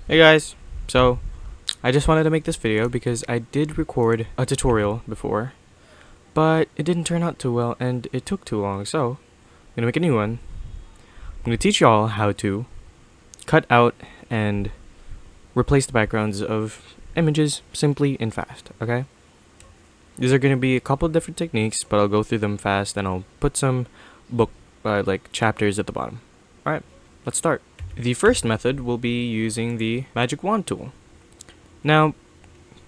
Hey guys, so I just wanted to make this video because I did record a tutorial before, but it didn't turn out too well and it took too long, so I'm gonna make a new one. I'm gonna teach y'all how to cut out and replace the backgrounds of images simply and fast, okay? These are gonna be a couple different techniques, but I'll go through them fast and I'll put some book like chapters at the bottom. Alright, let's start. The first method will be using the magic wand tool. Now,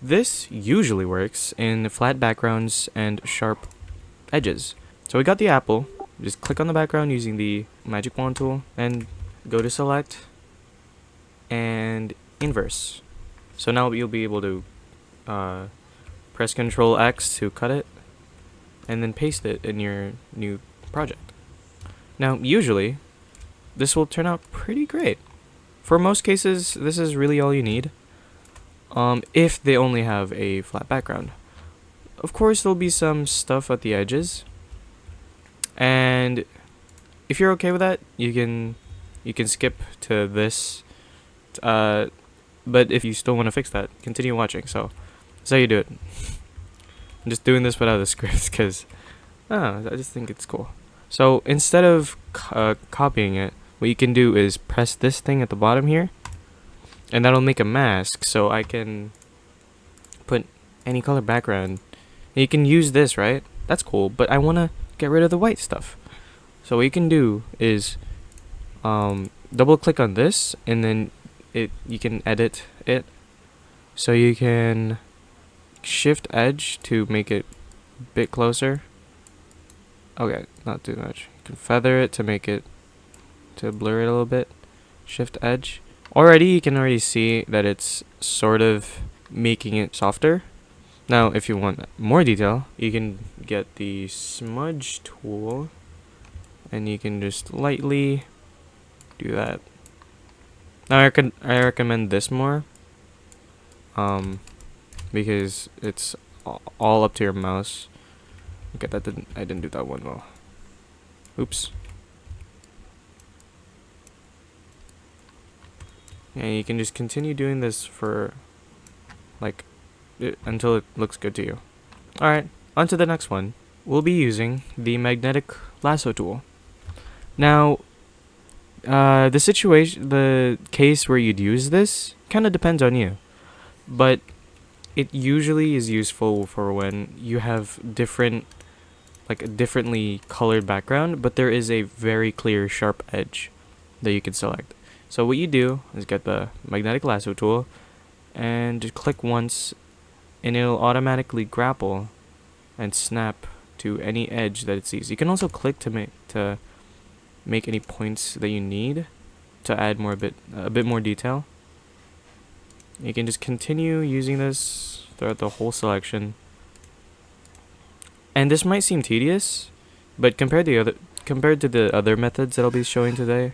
this usually works in flat backgrounds and sharp edges. So we got the apple, just click on the background using the magic wand tool and go to select and inverse. So now you'll be able to press Ctrl X to cut it and then paste it in your new project. Now, usually, this will turn out pretty great. For most cases, this is really all you need. If they only have a flat background. Of course, there'll be some stuff at the edges, and if you're okay with that, you can skip to this. But if you still want to fix that, continue watching. So that's how you do it. I'm just doing this without a script because I just think it's cool. So instead of copying it, what you can do is press this thing at the bottom here, and that'll make a mask so I can put any color background. And you can use this, right? That's cool, but I want to get rid of the white stuff. So what you can do is double click on this, and then you can edit it. So you can shift edge to make it a bit closer. Okay, not too much. You can feather it to make it, to blur it a little bit. Shift edge. You can already see that it's sort of making it softer. Now, if you want more detail, you can get the smudge tool, and you can just lightly do that. Now, I recommend this more, because it's all up to your mouse. Okay, I didn't do that one well. Oops. And you can just continue doing this for until it looks good to you. Alright, on to the next one. We'll be using the magnetic lasso tool. Now, the case where you'd use this kind of depends on you, but it usually is useful for when you have a differently colored background, but there is a very clear sharp edge that you can select. So what you do is get the magnetic lasso tool and just click once, and it'll automatically grapple and snap to any edge that it sees. You can also click to make any points that you need to add a bit more detail. You can just continue using this throughout the whole selection. And this might seem tedious, but compared to the other methods that I'll be showing today,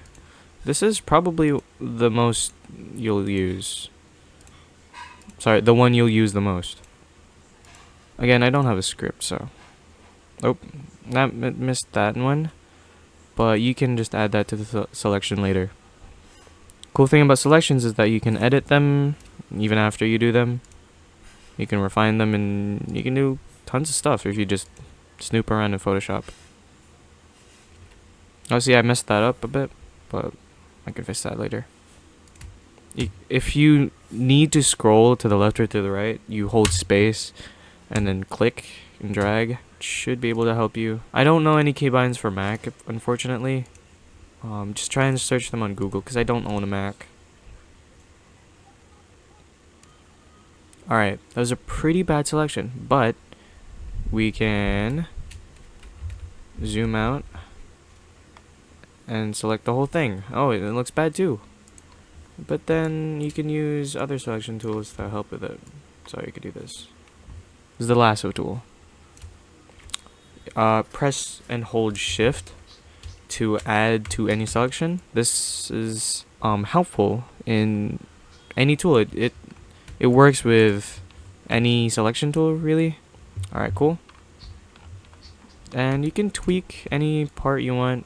this is probably the most you'll use. Sorry, the one you'll use the most. Again, I don't have a script, so... Oh, missed that one. But you can just add that to the selection later. Cool thing about selections is that you can edit them even after you do them. You can refine them, and you can do tons of stuff if you just snoop around in Photoshop. Obviously, I messed that up a bit, but I can fix that later. If you need to scroll to the left or to the right, you hold space and then click and drag. It should be able to help you. I don't know any keybinds for Mac, unfortunately. Just try and search them on Google, because I don't own a Mac. Alright, that was a pretty bad selection, but we can zoom out and select the whole thing. Oh, it looks bad too. But then you can use other selection tools to help with it. So you could do this. This is the lasso tool. Press and hold shift to add to any selection. This is helpful in any tool. It works with any selection tool, really. Alright, cool. And you can tweak any part you want.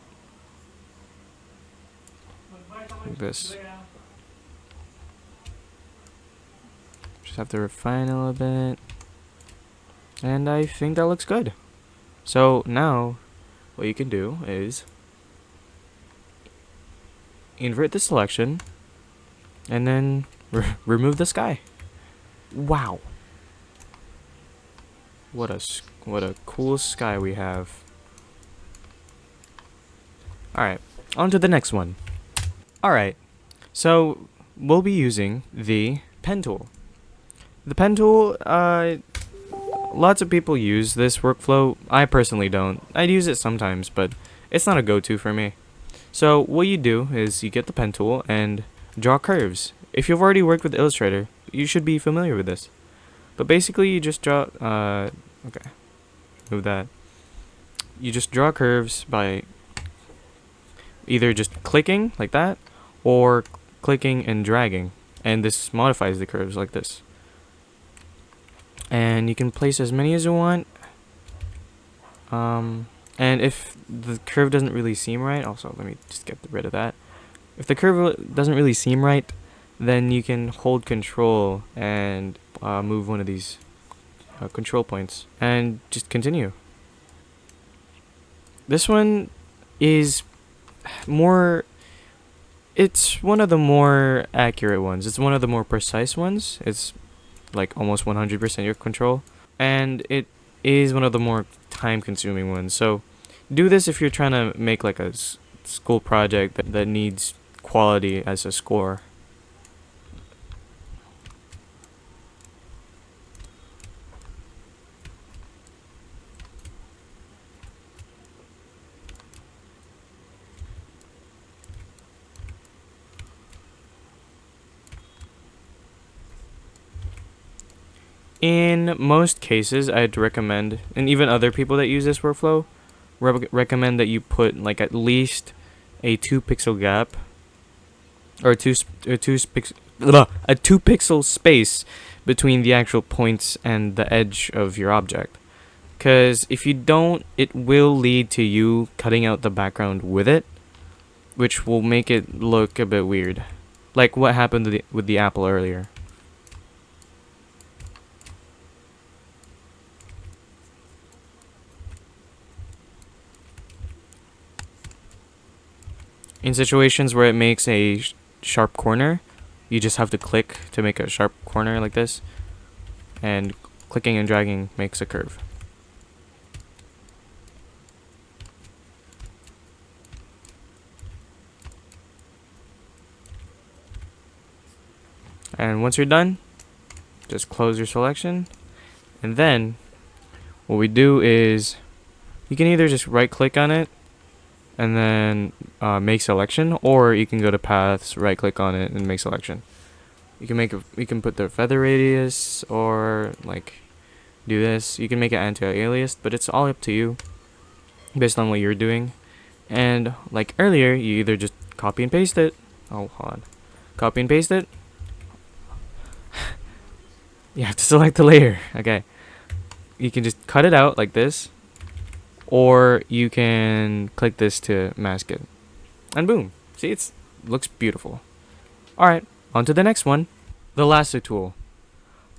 Like this. have to refine a little bit. And I think that looks good. So now, what you can do is invert the selection, and then remove the sky. Wow. What a cool sky we have. Alright, on to the next one. Alright, so we'll be using the pen tool. The pen tool, lots of people use this workflow. I personally don't. I use it sometimes, but it's not a go-to for me. So what you do is you get the pen tool and draw curves. If you've already worked with Illustrator, you should be familiar with this. But basically you just draw, okay, move that. You just draw curves by either just clicking like that, or clicking and dragging, and this modifies the curves like this. And you can place as many as you want. And if the curve doesn't really seem right, also let me just get rid of that. If the curve doesn't really seem right, then you can hold control and move one of these control points and just continue. This one is more, it's one of the more accurate ones. It's one of the more precise ones. It's like almost 100% your control, and it is one of the more time consuming ones. So do this if you're trying to make like a school project that needs quality as a score. In most cases, I'd recommend, and even other people that use this workflow, recommend that you put like at least a 2 pixel gap, or a 2 pixel space between the actual points and the edge of your object. Because if you don't, it will lead to you cutting out the background with it, which will make it look a bit weird, like what happened with the apple earlier. In situations where it makes a sharp corner, you just have to click to make a sharp corner like this, and clicking and dragging makes a curve. And once you're done, just close your selection, and then what we do is you can either just right click on it and then make selection, or you can go to paths, right click on it and make selection. You can put the feather radius, or like do this. You can make it anti-alias, but it's all up to you based on what you're doing. And like earlier, you either just copy and paste it. Oh, hold on. Copy and paste it. You have to select the layer. Okay. You can just cut it out like this, or you can click this to mask it, and boom, see, it looks beautiful. Alright, on to the next one. The Lasso Tool.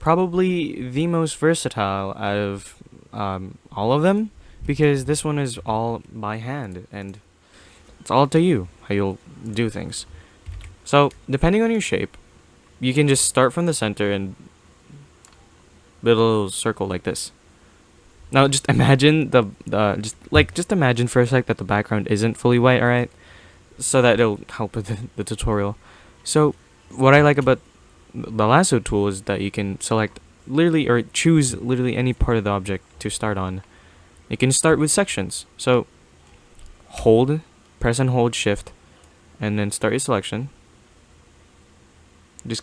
Probably the most versatile out of all of them, because this one is all by hand, and it's all up to you how you'll do things. So depending on your shape, you can just start from the center and build a little circle like this. Now just imagine just imagine for a sec that the background isn't fully white, alright? So that it'll help with the tutorial. So what I like about the Lasso Tool is that you can select literally, or choose literally any part of the object to start on. You can start with sections. So press and hold shift, and then start your selection. Just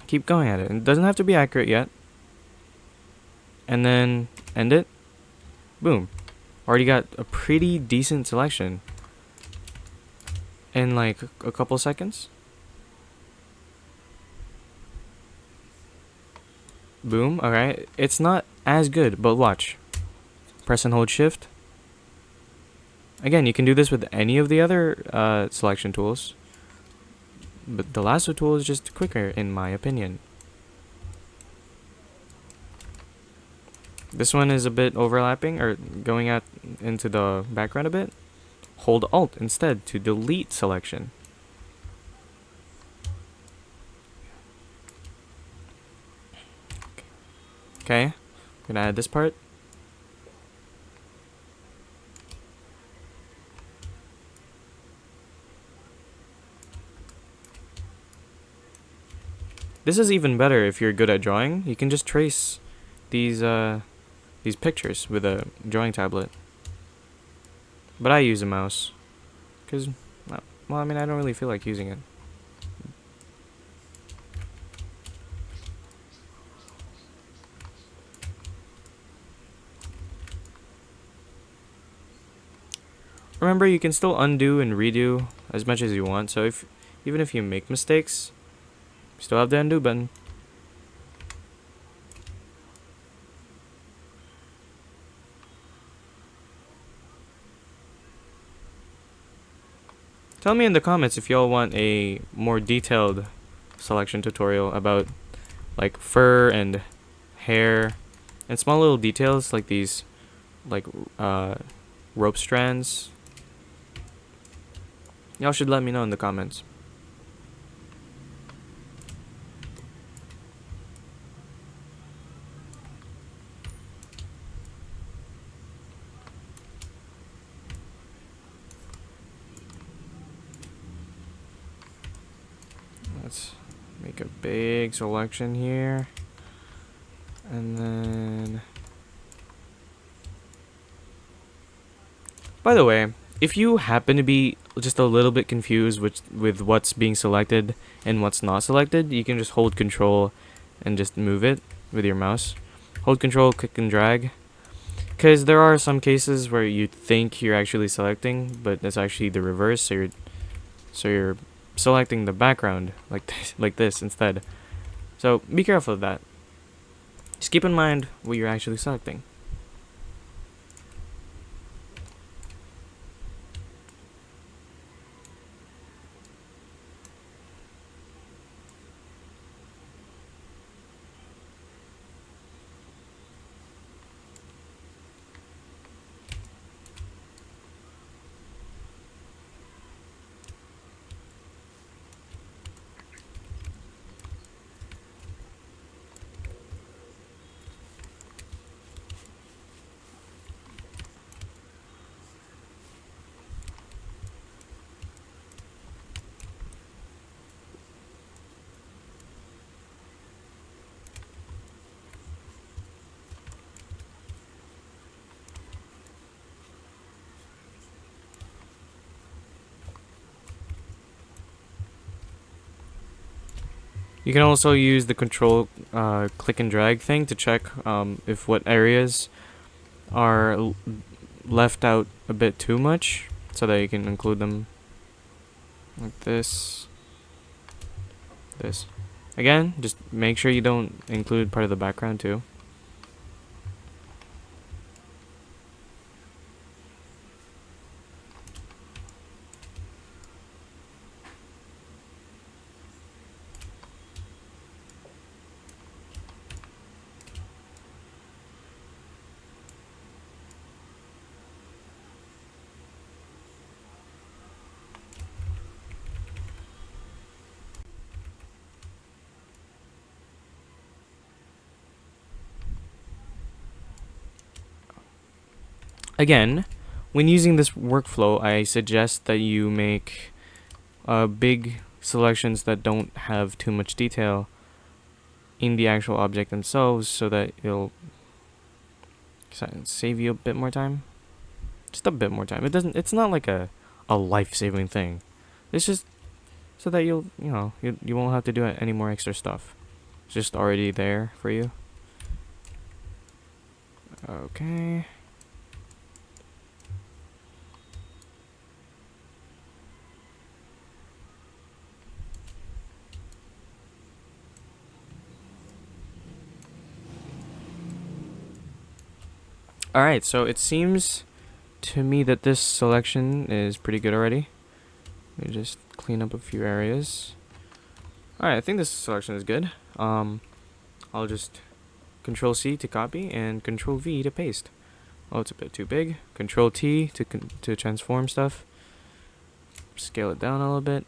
keep going at it. It doesn't have to be accurate yet. And then end it. Boom. Already got a pretty decent selection in like a couple seconds. Boom. Alright. It's not as good, but watch. Press and hold shift. Again, you can do this with any of the other selection tools, but the Lasso Tool is just quicker in my opinion. This one is a bit overlapping or going out into the background a bit. Hold Alt instead to delete selection. Okay, I'm gonna add this part. This is even better if you're good at drawing. You can just trace these pictures with a drawing tablet. But I use a mouse, cause, well, I mean, I don't really feel like using it. Remember, you can still undo and redo as much as you want. So even if you make mistakes, you still have the undo button. Tell me in the comments if y'all want a more detailed selection tutorial about like fur and hair and small little details like these, like rope strands. Y'all should let me know in the comments. Let's make a big selection here. And then, by the way, if you happen to be just a little bit confused with what's being selected and what's not selected, you can just hold control and just move it with your mouse. Hold control, click and drag. Because there are some cases where you think you're actually selecting, but it's actually the reverse. So you're selecting the background like this instead. So be careful of that. Just keep in mind what you're actually selecting. You can also use the control click and drag thing to check if what areas are left out a bit too much, so that you can include them like this. Again, just make sure you don't include part of the background too. Again, when using this workflow, I suggest that you make big selections that don't have too much detail in the actual object themselves, so that it'll save you a bit more time. Just a bit more time. It's not like a life-saving thing. It's just so that you won't have to do any more extra stuff. It's just already there for you. Okay. Alright, so it seems to me that this selection is pretty good already. Let me just clean up a few areas. Alright, I think this selection is good. I'll just Control C to copy, and Control V to paste. Oh, it's a bit too big. Control T to transform stuff. Scale it down a little bit.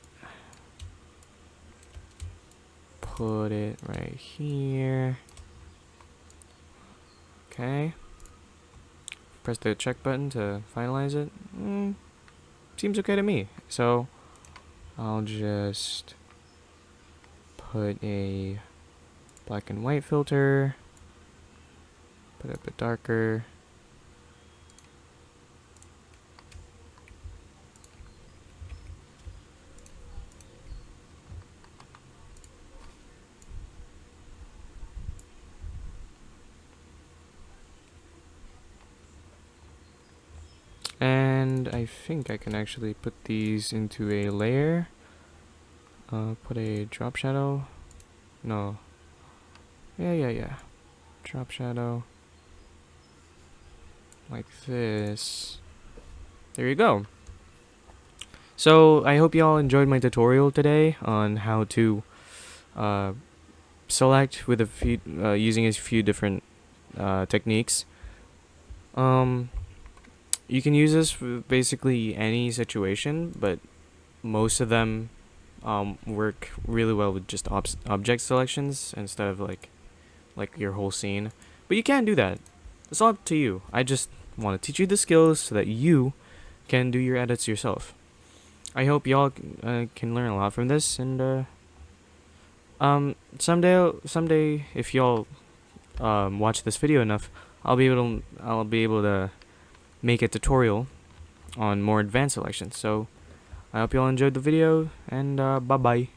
Put it right here. Okay. Press the check button to finalize it. Seems okay to me. So I'll just put a black and white filter. Put it a bit darker. And I think I can actually put these into a layer. Put a drop shadow. No. Yeah. Drop shadow. Like this. There you go. So I hope you all enjoyed my tutorial today on how to select with a few using a few different techniques. You can use this for basically any situation, but most of them work really well with just object selections instead of like your whole scene. But you can do that. It's all up to you. I just want to teach you the skills so that you can do your edits yourself. I hope y'all can learn a lot from this, and someday if y'all watch this video enough, I'll be able to make a tutorial on more advanced selections. So I hope y'all enjoyed the video, and bye bye.